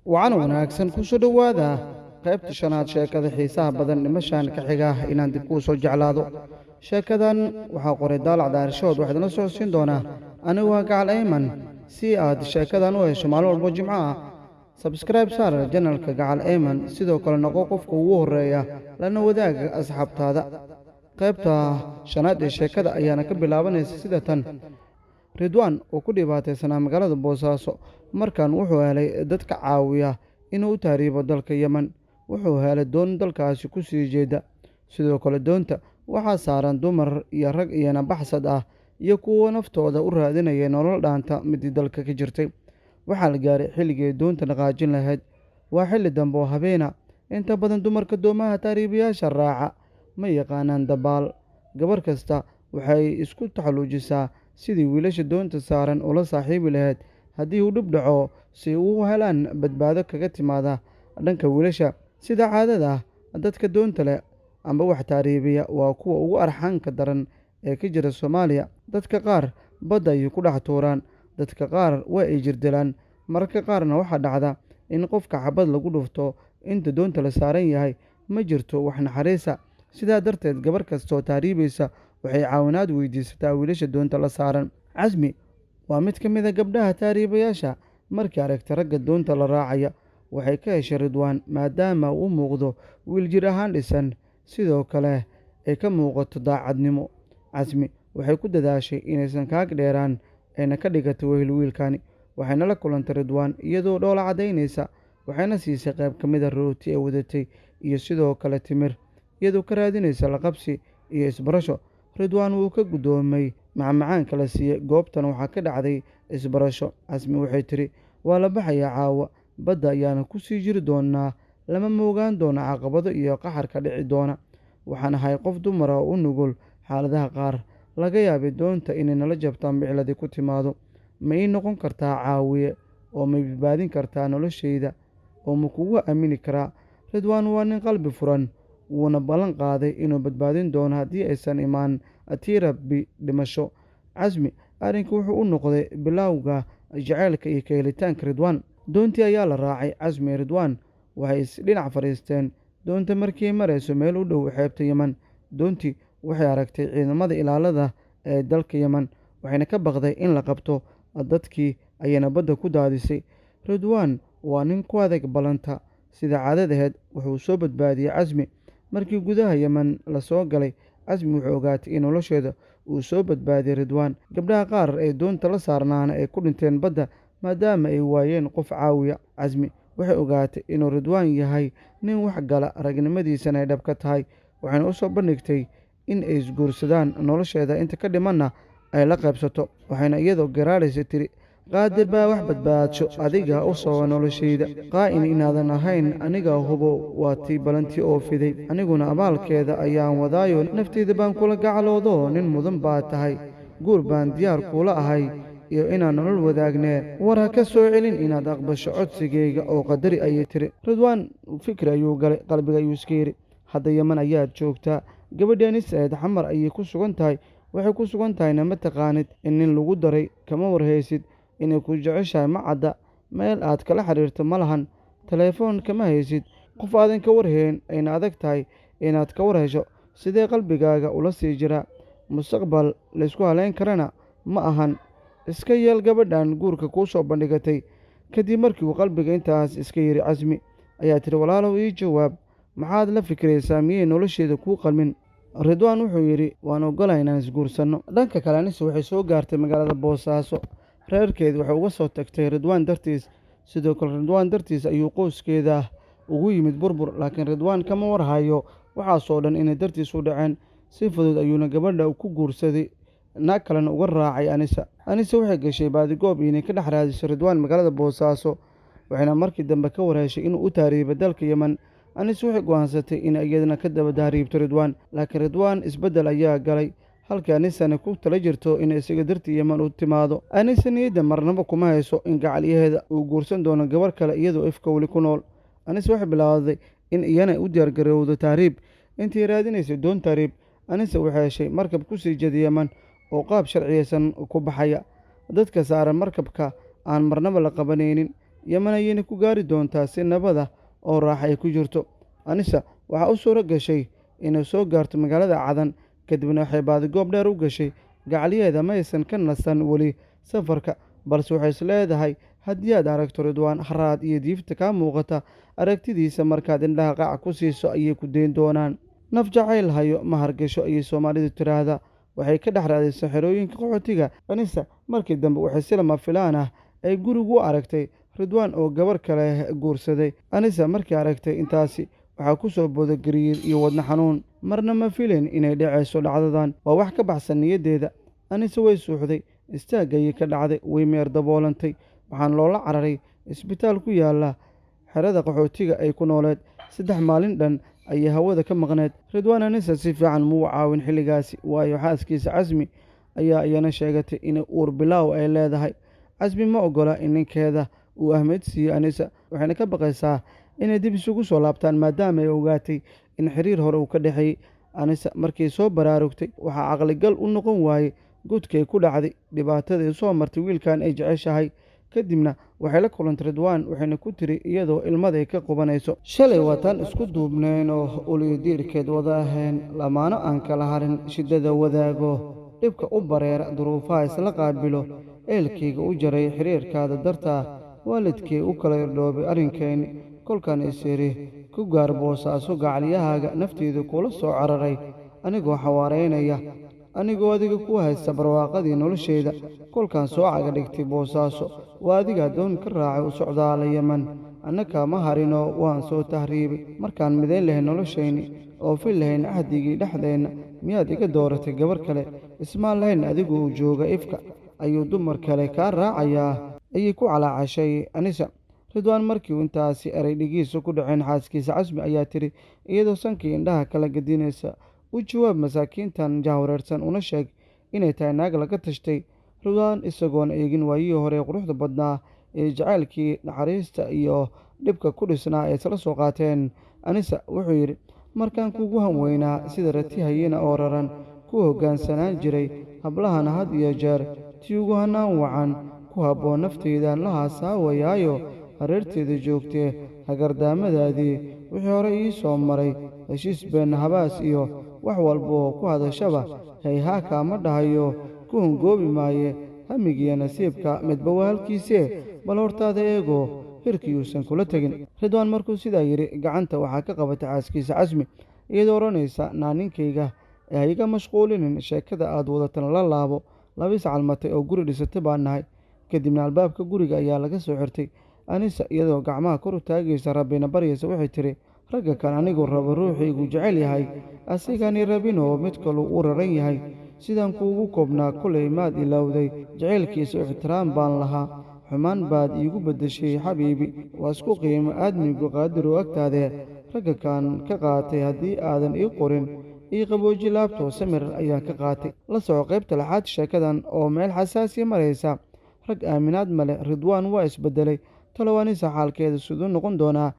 وعن wanaagsan ku soo dhawaada qaybta shanaad sheekada xiisaha badan nimashan ka xiga inaan dib u soo jeclaado sheekadan waxa qoray daalac daarashood waxaad la soo siin doonaa anigu waa gacal ayman si aad sheekadan u hesho maalin walba jimco ah subscribe saar channelka gacal ayman sidoo kale noqo qofka ugu horeeya lana wadaaga asxaabtaada qaybta shanaad ee sheekada ayaana ka bilaabanaysa sida tan ridwaan oo ku dhibaataysanaa magaalada boosaaso markan wuxuu helay dadka caawiya inuu u taariibo dalka yemen wuxuu helay doon dalkaasi ku sii jeeda sidoo kale doonta waxaa saaran dumar iyo rag iyana baxsad ah iyo kuwo naftooda u raadinaya nolol dhaanta midii dalka ka jirtay waxaa la gaaray xilligii doonta dhaqaajin lahayd waa xilli dambe oo habeena inta badan dumarka doomaha taariibayaasha raaca ma yaqaanaan dabaal gabar kasta waxay isku taxalluujisaa sidii wiilasha doonta saaran ula saaxiibi lahayd haddii uu dhib dhaco si uu helaan badbaado kaga timaada dhanka wiilasha sida caadada ah dadka doonta leh amba wax taariibiya waa kuwa ugu arxanka daran ee ka jira soomaaliya dadka qaar badda ayay ku dhex tuuraan dadka qaar waa ay jirdilaan mararka qaarna waxaa dhacda in qofka xabad lagu dhufto inta doonta la saaran yahay ma jirto wax naxariisa sidaa darteed gabar kastaoo taariibaysa waxay caawinaad weydiisataa wiilasha doonta la saaran casmi waa mid ka mid a gabdhaha taariibayaasha markii aragta ragga doonta la raacaya waxay ka heshay ridwaan maadaama uu muuqdo wiil jir ahaan dhisan sidoo kale ay ka muuqato daacadnimo casmi waxay ku dadaashay inaysan kaag dheeraan ayna ka dhigato wehel wiilkani waxayna la kulantay ridwaan iyadoo dhoola caddaynaysa waxayna siisay qayb ka mid a rooti ee wadatay iyo sidoo kale timir iyadoo ka raadinaysa laqabsi iyo isbarasho ridwaan wuu ka guddoomay macmacaanka la siiyey goobtan waxaa ka dhacday isbarasho casmi waxay tidhi waa la baxayaa caawa badda ayaana ku sii jiri doonaa lama moogaan doona caqabado iyo qaxarka dhici doona waxaan ahay qof dumar oo u nugul xaaladaha qaar laga yaabay doonta inay nala jabtaan bicladii ku timaado ma ii noqon kartaa caawiye oo ma badbaadin kartaa noloshayda oo ma kugu aamini karaa ridwaan waa nin qalbi furan wuuna ballan qaaday inuu badbaadin doono haddii aysan imaan atiirabi dhimasho casmi arrinka wuxuu u noqday bilowga jaceylka iyo ka helitaanka ridwaan doontii ayaa la raacay casmi iyo ridwaan waxay isdhinac fadhiisteen doonta markii marayso meel u dhow xeebta yemen doontii waxay aragtay ciidamada ilaalada ee dalka yemen waxayna ka baqday in la qabto dadkii ayayna badda ku daadisay ridwaan waa nin ku adeeg ballanta sida caadadaheed wuxuu soo badbaadiyey casmi markii gudaha yemen la soo galay casmi wuxuu ogaatay in nolosheeda uu soo badbaadiyey ridwaan gabdhaha qaar ee doonta la saarnaana ay ku dhinteen badda maadaama ay waayeen qof caawiya casmi waxay ogaatay inuu ridwaan yahay nin wax gala ragnimadiisana ay dhab ka tahay waxayna u soo bandhigtay in ay isguursadaan nolosheeda inta ka dhimanna ay la qaybsato waxayna iyadoo garaaraysa tiri qaadir baa wax badbaadsho adiga u soo noloshayda qaa'in inaadan ahayn aniga hubo waa tii balantii oo fiday aniguna abaalkeeda ayaan wadaayo nafteyda baan kula gacaloodo nin mudan baa tahay guur baan diyaar kuula ahay iyo inaan nolol wadaagnee war ha ka soo celin inaad aqbasho codsigayga oo qadari ayay tiri ridwaan fikri ayuu galay qalbiga ayuu iska yidhi hadda yeman ayaad joogtaa gabadhii anisaed xamar ayay ku sugan tahay waxay ku sugan tahayna ma taqaanid in nin lagu daray kama warhaysid inay ku jeceshahay ma cadda meel aad kala xidhiirto ma lahan teleefoon kama haysid qof aadan ka warhayn ayna adag tahay inaad ka war hesho sidee qalbigaaga ula sii jiraa mustaqbal laysku halayn karana ma ahan iska yeel gabadhan guurka kuu soo bandhigatay kadib markii uu qalbiga intaas iska yidhi casmi ayaa tiri walaalow ii jawaab maxaad la fikraysaa miyay nolosheeda kuu qalmin ridwaan wuxuu yidhi waan ogolaa inaan isguursanno dhanka kale anise waxay soo gaartay magaalada boosaaso reerkeed waxay uga soo tagtay ridwaan dartiis sidoo kale ridwaan dartiis ayuu qoyskeeda ugu yimid burbur laakiin ridwaan kama warhayo waxaasoo dhan inay dartiis u dhaceen si fudud ayuuna gabadha ku guursaday naag kalena uga raacay anise waxay gashay baadigoob inay ka dhex raadiso ridwaan magaalada boosaaso waxayna markii dambe ka warheshay inuu u taariibay dalka yemen anise waxay go'aansatay in iyadana ka daba tahriibto ridwaan laakiin ridwaan isbeddel ayaa galay halkii anisana ku tala jirto inay isaga dartii yemen u timaado anise niyadda marnaba kuma hayso in gacalyaheeda uu guursan doono gabar kale iyadoo ifka weli ku nool anise waxay bilaawday in iyana u diyaargarowdo tahriib intii raadinaysay doon tahriib anise waxay heshay markab ku sii jeeda yemen oo qaab sharciyeysan ku baxaya dadka saaran markabka aan marnaba la qabanaynin. yeman ayayna ku gaari doontaa si nabada oo raaxa ay ku jirto. anisa waxaa u suuro gashay inay soo gaarto magaalada cadan, kadibna waxay baadigoob dheer u gashay gacaliyeeda ma aysan ka nasan weli safarka, balse waxay is leedahay haddii aad aragto ridwaan haraad iyo diifta kaa muuqata, aragtidiisa markaad indhaha qaac ku siiso ayay ku dayn doonaan. naf jacayl hayo ma hargasho ayay soomaalidu tiraahdaa. waxay ka dhex raadisay xerooyinka qaxootiga. anisa markii dambe waxay si lama filaan ah ay gurigu u aragtay ridwaan oo gabar kale guursaday. anisa markii aragtay intaasi waxaa ku soo booda gariir iyo wadna xanuun. marna ma filayn inay dhacayso dhacdadan, waa wax ka baxsan niyaddeeda. anise way suuxday, istaagayay ka dhacday, way meer daboolantay. waxaan loola cararay isbitaal ku yaala xerada qaxootiga ay ku nooleed. 3 maalin dhan ayay hawada ka maqneed. ridwaan anisa si fiican muu caawin xilligaasi, waayo xaaskiisa casmi ayaa iyana sheegatay in uur bilaaw ay leedahay. casmi ma ogola in ninkeeda uu ahmed siiyo anisa, waxayna ka baqaysaa inay dib isugu soo laabtaan maadaama ay ogaatay in xiriir hore uu ka dhexeeyey. anisa markii soo baraarugtay waxaa caqligal u noqon waayey gudkay ku dhacday, dhibaatadii soo martay wiilkan ay jeceshahay. kadibna waxay la kulantay ridwaan, waxayna ku tiri iyadoo ilmaday ka qubanayso, shalay waataan isku duubnayn oo uliyo diirkeed wada ahayn, lamaano aan kala harin, shiddada wadaago, dhibka u bareera, duruufaha isla qaabilo, eelkayga u jaray xiriirkaada dartaa, waalidkay u kala irdhoobay arrinkeenni, kolkaan isiri ku gaar boosaaso gacaliyahaaga nafteedu kula soo cararay, anigoo xawaareynaya, anigoo adiga ku haysta barwaaqadii nolosheyda. kolkaan soo caga dhigtay boosaaso waa adigaa doon ka raacay u socdaala yeman, annaka ma harinoo waan soo tahriibay. markaan midayn lahayn noloshayni oo fil lahayn cahdigii dhexdeenna, miyaad iga dooratay gabar kale? ismaan lahayn adigu uu jooga ifka ayuu dumar kale kaa raacayaa, ayay ku calaacashay anisa. ridwaan markii uu intaasi eray dhigiisa ku dhaceen, xaaskiisa casmi ayaa tiri iyadoo sankii indhaha kala gadinaysa, u jawaab masaakiintan jahwareersan, una sheeg inay tahay naag laga tashtay. ridwaan isagoon eegin waayihii hore quruxda badnaa ee jacaylkii naxariista iyo dhibka ku dhisnaa ay isla soo qaateen, anisa wuxuu yidhi markaan kugu hanweynaa sida rati hayina oo raran ku hoggaansanaan jiray hablahana had iyo jeer, tii ugu hanaan wacan ku habboon nafteydan la haasaawayaayo hareerteeda joogtee hagardaamadaadii wixii hore ii soo maray, heshiis been habaas iyo wax walboo ku hadashaba hayhaa kaama dhahayo, ku hungoobi maaye hamigiiyo nasiibka midba waa halkiisee, bal hortaada eegoo hirkiyuusan kula tegin. ridwaan markuu sidaa yidhi gacanta waxaa ka qabatay xaaskiisa casmi, iyadoo odhanaysa naaninkayga ee hayga mashquulinin, sheekada aad wadatan la laabo, labis calmatay oo guri dhisatay baan nahay. kadibna albaabka guriga ayaa laga soo xirtay. anisa iyadoo gacmaha kor u taagaysa rabbina baryaysa waxay tiri ragga kan anigu rabo ruuxiigu jecel yahay, asigani rabinoo mid kaluu u raran yahay, sidaan kuugu koobnaa kulay maad ilowday, jacaylkiisa ixtiraam baan lahaa, xumaan baad iigu beddeshay xabiibi, waa isku qiimo aadmigu qaadiroo agtaadee, ragga kan ka qaatay haddii aadan ii qorin, ii qabooji laabtoo samir ayaan ka qaatay. la soco qaybta lixaad sheekadan oo meel xasaasiya maraysa. rag aaminaad male, ridwaan waa isbedelay, talow anisa xaalkeeda siduu noqon doonaa?